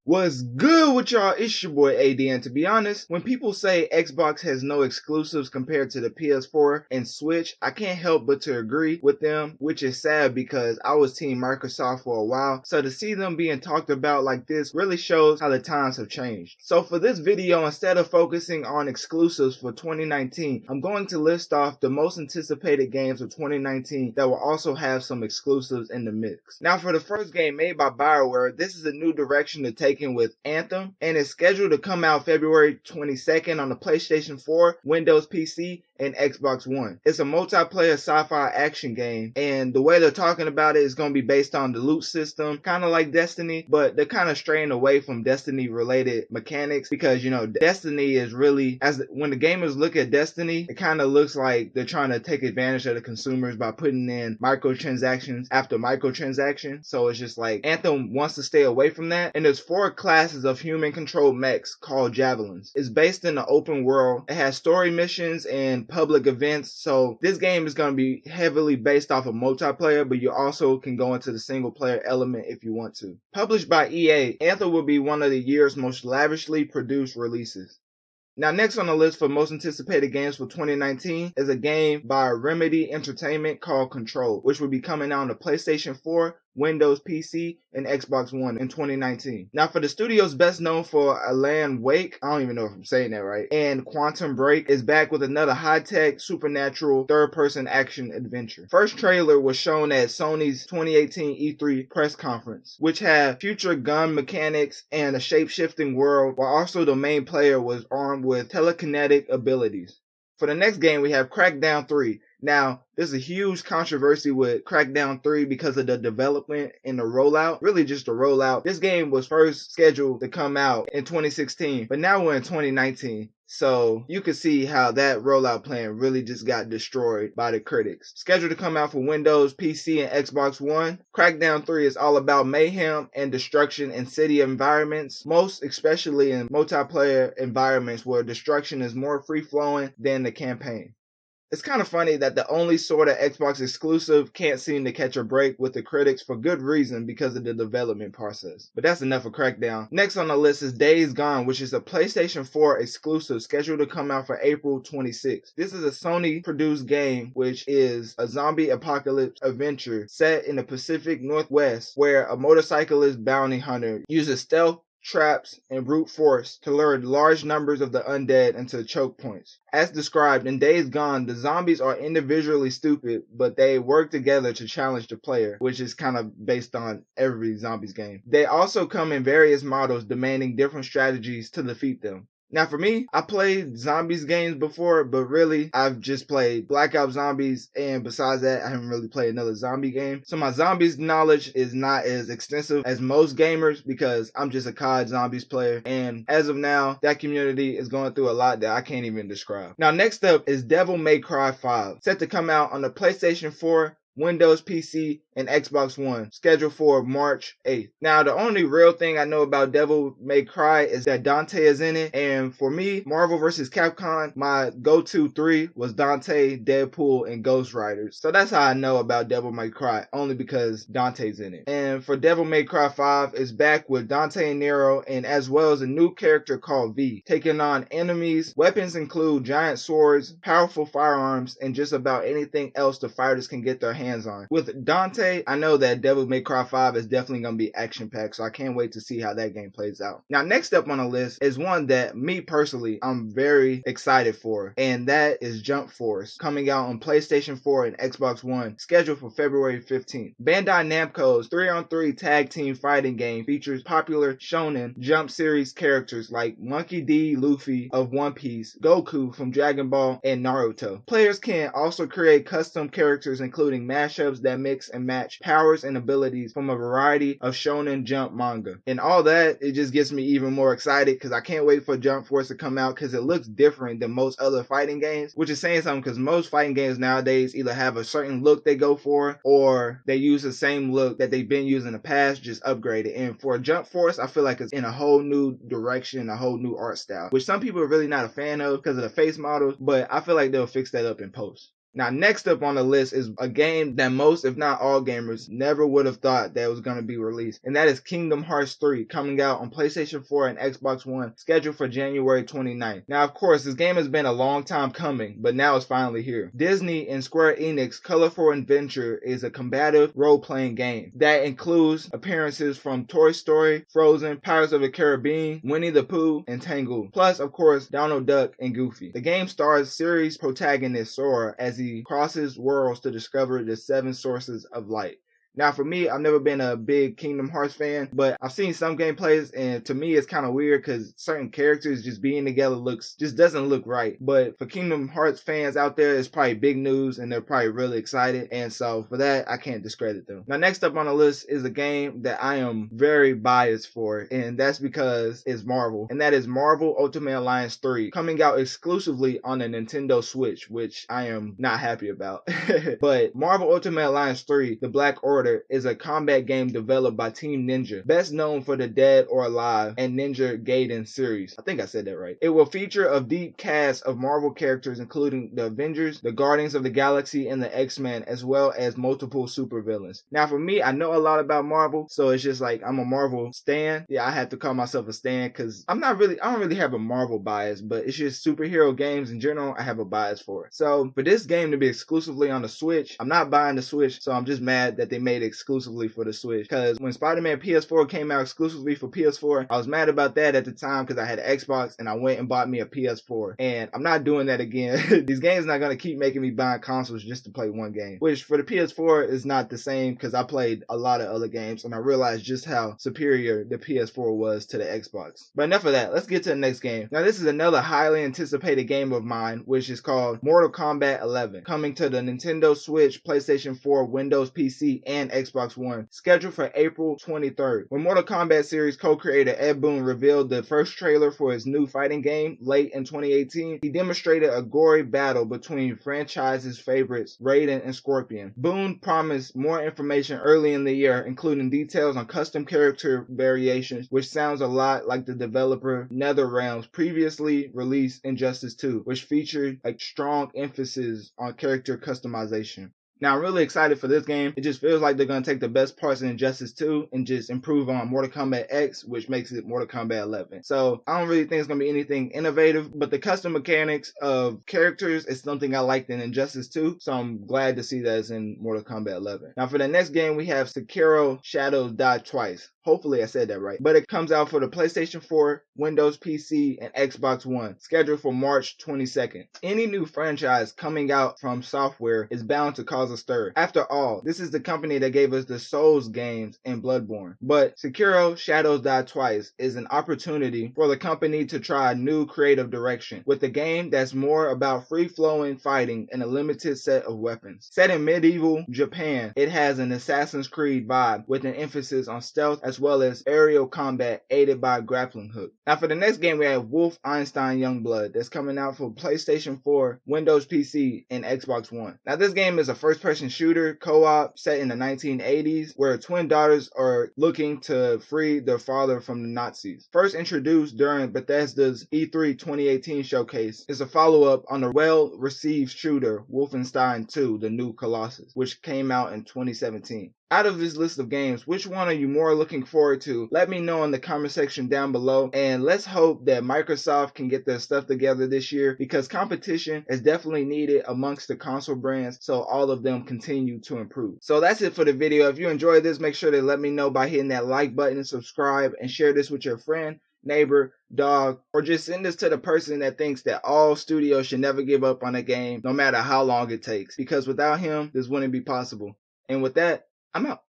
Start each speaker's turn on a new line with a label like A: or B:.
A: What's good with y'all? It's your boy AD, and to be honest, when people say Xbox has no exclusives compared to the PS4 and Switch, I can't help but to agree with them, which is sad because I was Team Microsoft for a while, so to see them being talked about like this really shows how the times have changed. So for this video, instead of focusing on exclusives for 2019, I'm going to list off the most anticipated games of 2019 that will also have some exclusives in the mix. Now for the first game made by BioWare, this is a new direction to take with Anthem, and it's scheduled to come out February 22nd on the PlayStation 4, Windows PC, and Xbox One. It's a multiplayer sci-fi action game, and the way they're talking about it is going to be based on the loot system, kind of like Destiny, but they're kind of straying away from Destiny related mechanics because, you know, Destiny is really, when the gamers look at Destiny, it kind of looks like they're trying to take advantage of the consumers by putting in microtransactions after microtransactions. So it's just like Anthem wants to stay away from that, and there's 4 classes of human controlled mechs called Javelins. It's based in the open world. It has story missions and public events, so this game is going to be heavily based off of multiplayer, but you also can go into the single player element if you want to. Published by EA, Anthem will be one of the year's most lavishly produced releases. Now next on the list for most anticipated games for 2019 is a game by Remedy Entertainment called Control, which will be coming out on the PlayStation 4, Windows PC, and Xbox One in 2019. Now for the studios best known for Alan Wake, I don't even know if I'm saying that right, and Quantum Break, is back with another high-tech supernatural third-person action adventure. First trailer was shown at Sony's 2018 E3 press conference, which had future gun mechanics and a shape-shifting world, while also the main player was armed with telekinetic abilities. For the next game we have Crackdown 3. Now, there's a huge controversy with Crackdown 3 because of the development and the rollout. Really just the rollout. This game was first scheduled to come out in 2016, but now we're in 2019. So you can see how that rollout plan really just got destroyed by the critics. Scheduled to come out for Windows, PC, and Xbox One, Crackdown 3 is all about mayhem and destruction in city environments, most especially in multiplayer environments where destruction is more free-flowing than the campaign. It's kind of funny that the only sort of Xbox exclusive can't seem to catch a break with the critics for good reason because of the development process. But that's enough of Crackdown. Next on the list is Days Gone, which is a PlayStation 4 exclusive scheduled to come out for April 26th. This is a Sony produced game which is a zombie apocalypse adventure set in the Pacific Northwest where a motorcyclist bounty hunter uses stealth, traps, and brute force to lure large numbers of the undead into choke points. As described in Days Gone, the zombies are individually stupid, but they work together to challenge the player, which is kind of based on every zombies game. They also come in various models demanding different strategies to defeat them. Now for me, I played zombies games before, but really I've just played Black Ops Zombies, and besides that I haven't really played another zombie game. So my zombies knowledge is not as extensive as most gamers because I'm just a COD Zombies player, and as of now that community is going through a lot that I can't even describe. Now next up is Devil May Cry 5, set to come out on the PlayStation 4, Windows PC, and Xbox One, scheduled for March 8th. Now, the only real thing I know about Devil May Cry is that Dante is in it, and for me, Marvel vs. Capcom, my go-to 3 was Dante, Deadpool, and Ghost Riders. So that's how I know about Devil May Cry, only because Dante's in it. And for Devil May Cry 5, it's back with Dante and Nero, and as well as a new character called V, taking on enemies. Weapons include giant swords, powerful firearms, and just about anything else the fighters can get their hands on. With Dante, I know that Devil May Cry 5 is definitely going to be action-packed, so I can't wait to see how that game plays out. Now, next up on the list is one that me personally, I'm very excited for, and that is Jump Force, coming out on PlayStation 4 and Xbox One, scheduled for February 15th. Bandai Namco's 3-on-3 tag team fighting game features popular shonen Jump series characters like Monkey D. Luffy of One Piece, Goku from Dragon Ball, and Naruto. Players can also create custom characters including mashups that mix and match powers and abilities from a variety of Shonen Jump manga. And all that, it just gets me even more excited because I can't wait for Jump Force to come out because it looks different than most other fighting games, which is saying something because most fighting games nowadays either have a certain look they go for or they use the same look that they've been using in the past, just upgraded. And for Jump Force, I feel like it's in a whole new direction, a whole new art style, which some people are really not a fan of because of the face models, but I feel like they'll fix that up in post. Now, next up on the list is a game that most, if not all gamers, never would have thought that was going to be released. And that is Kingdom Hearts 3, coming out on PlayStation 4 and Xbox One, scheduled for January 29th. Now, of course, this game has been a long time coming, but now it's finally here. Disney and Square Enix Colorful Adventure is a combative role-playing game that includes appearances from Toy Story, Frozen, Pirates of the Caribbean, Winnie the Pooh, and Tangled. Plus, of course, Donald Duck and Goofy. The game stars series protagonist Sora as he crosses worlds to discover the 7 sources of light. Now, for me, I've never been a big Kingdom Hearts fan, but I've seen some gameplays, and to me, it's kind of weird because certain characters just being together just doesn't look right. But for Kingdom Hearts fans out there, it's probably big news, and they're probably really excited. And so for that, I can't discredit them. Now, next up on the list is a game that I am very biased for, and that's because it's Marvel, and that is Marvel Ultimate Alliance 3, coming out exclusively on the Nintendo Switch, which I am not happy about. But Marvel Ultimate Alliance 3, The Black Order, is a combat game developed by Team Ninja, best known for the Dead or Alive and Ninja Gaiden series. I think I said that right. It will feature a deep cast of Marvel characters including the Avengers, the Guardians of the Galaxy, and the X-Men, as well as multiple supervillains. Now for me, I know a lot about Marvel, so it's just like I'm a Marvel stan. Yeah, I have to call myself a stan because I don't really have a Marvel bias, but it's just superhero games in general I have a bias for. So for this game to be exclusively on the Switch, I'm not buying the Switch, so I'm just mad that they made it exclusively for the Switch. Because when Spider-Man PS4 came out exclusively for PS4, I was mad about that at the time because I had an Xbox and I went and bought me a PS4. And I'm not doing that again. These games are not going to keep making me buy consoles just to play one game. Which for the PS4 is not the same because I played a lot of other games and I realized just how superior the PS4 was to the Xbox. But enough of that. Let's get to the next game. Now this is another highly anticipated game of mine, which is called Mortal Kombat 11, coming to the Nintendo Switch, PlayStation 4, Windows PC, and Xbox One, scheduled for April 23rd. When Mortal Kombat series co-creator Ed Boon revealed the first trailer for his new fighting game late in 2018, he demonstrated a gory battle between franchise's favorites Raiden and Scorpion. Boon promised more information early in the year, including details on custom character variations, which sounds a lot like the developer NetherRealm's previously released Injustice 2, which featured a strong emphasis on character customization. Now, I'm really excited for this game. It just feels like they're going to take the best parts of Injustice 2 and just improve on Mortal Kombat X, which makes it Mortal Kombat 11. So, I don't really think it's going to be anything innovative, but the custom mechanics of characters is something I liked in Injustice 2, so I'm glad to see that it's in Mortal Kombat 11. Now, for the next game, we have Sekiro Shadows Die Twice. Hopefully I said that right. But it comes out for the PlayStation 4, Windows PC, and Xbox One, scheduled for March 22nd. Any new franchise coming out from software is bound to cause a stir. After all, this is the company that gave us the Souls games and Bloodborne. But Sekiro Shadows Die Twice is an opportunity for the company to try a new creative direction, with a game that's more about free-flowing fighting and a limited set of weapons. Set in medieval Japan, it has an Assassin's Creed vibe with an emphasis on stealth as well as aerial combat aided by a grappling hook. Now for the next game, we have Wolfenstein Youngblood that's coming out for PlayStation 4, Windows PC, and Xbox One. Now this game is a first-person shooter co-op set in the 1980s where twin daughters are looking to free their father from the Nazis. First introduced during Bethesda's E3 2018 showcase, is a follow-up on the well-received shooter Wolfenstein 2: The New Colossus, which came out in 2017. Out of this list of games, which one are you more looking forward to? Let me know in the comment section down below, and let's hope that Microsoft can get their stuff together this year because competition is definitely needed amongst the console brands so all of them continue to improve. So that's it for the video. If you enjoyed this, make sure to let me know by hitting that like button and subscribe, and share this with your friend, neighbor, dog, or just send this to the person that thinks that all studios should never give up on a game no matter how long it takes, because without him this wouldn't be possible. And with that, I'm out.